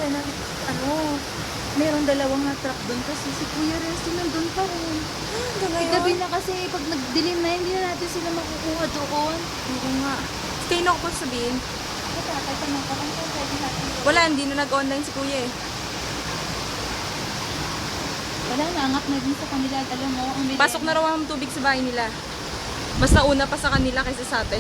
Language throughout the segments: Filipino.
kasi merong dalawang na truck doon kasi si Kuya Renz nandun pa rin. Gabi na kasi pag nagdilim na, hindi na natin sila makukuha doon. Oo nga. Stay no ko sabihin. Tanong ko, ano pwede natin? Wala, hindi na nag-online si kuya eh. Wala, naangat na din sa kanila. Alam mo, ang bilis. Pasok na raw ang tubig sa bahay nila. Mas nauna pa sa kanila kaysa sa atin.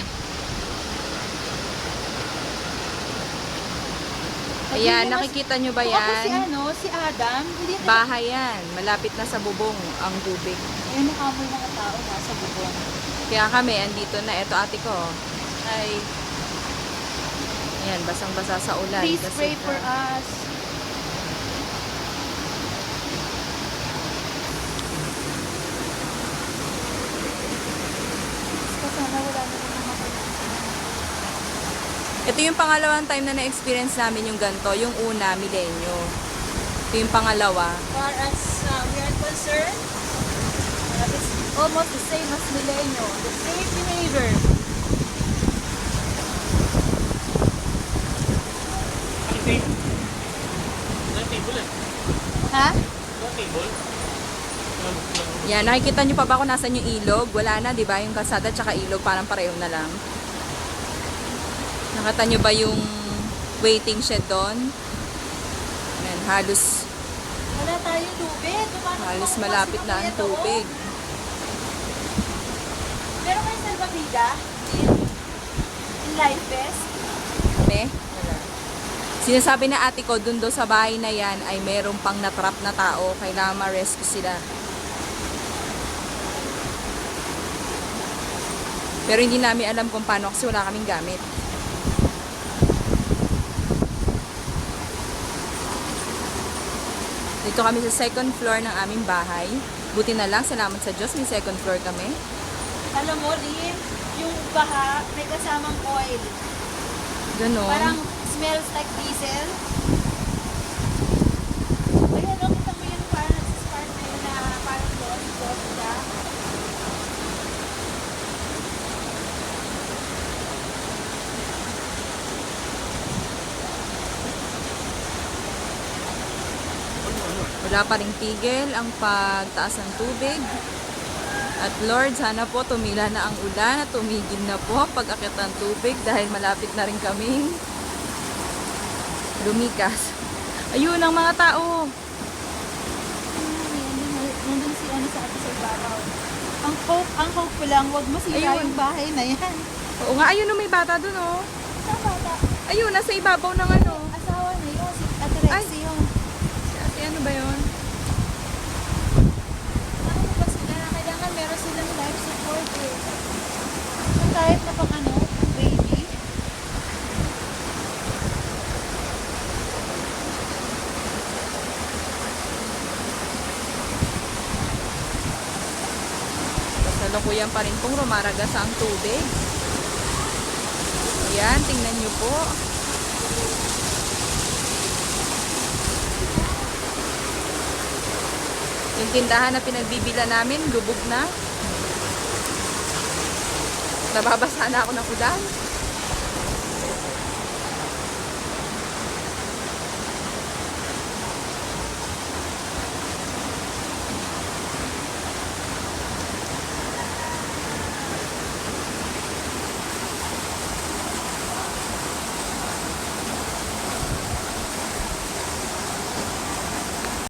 Ayan, nakikita nyo ba Kung ako yan? si Adam, hindi na. Bahay yan. Malapit na sa bubong ang tubig. Ayun, nakamoy mga tao nasa bubong. Kaya kami, andito na. Ito ate ko. Ay. Ayan, basang-basa sa ulan. Please Kasi pray for us. Sana wala na naman ako. Ito yung pangalawang time na na-experience namin yung ganito. Yung una, Milenyo. Ito yung pangalawa. Far as we are concerned, it's almost the same as Milenio. The same behavior. Ha? Yan, nakikita nyo pa ba kung nasan yung ilog? Wala na, di ba? Yung kalsada tsaka ilog, parang pareho na lang. Nakita nyo ba yung waiting shed doon? Yan, halos Wala tayong tubig. halos malapit na ang tubig. Meron kayo salvavida in Life Fest? Kami? Wala. Sinasabi na ate ko, dun do sa bahay na yan ay merong pang natrap na tao. Kailangan ma-rescue sila. Pero hindi namin alam kung paano kasi wala kaming gamit. Dito kami sa second floor ng aming bahay. Buti na lang, salamat sa Diyos, may second floor kami. Alam mo, Lynn, yung baha may kasamang oil. Ganon. Parang smells like diesel. Ayan, no, kita mo yun parang nagsispark na yun na parang doon siya. Wala pa ring tigil ang pagtaas ng tubig. At Lord, sana po tumila na ang ulan at tumigil na po pag-akit ng tubig dahil malapit na rin kaming lumikas. Ayun ang mga tao. Nandun si ano sa atin sa ibabaw. Ang hope ko lang, wag masira Ayun. yung bahay na yan. Oo nga, ayun may bata dun oh. Sa bata, Ayun, nasa ibabaw ng ano. asawa na yun, si Ate Ay. Rexy yun. Si ate, ano ba yun? Ano ba sila? Kailangan meron silang life support eh. So kahit na pang baby. Kasalukuyan pa rin pong rumaragas ang tubig. Ayan, tingnan nyo po. Yung tindahan na pinagbibila namin, lubog na. Nababasa na ako ng ulan.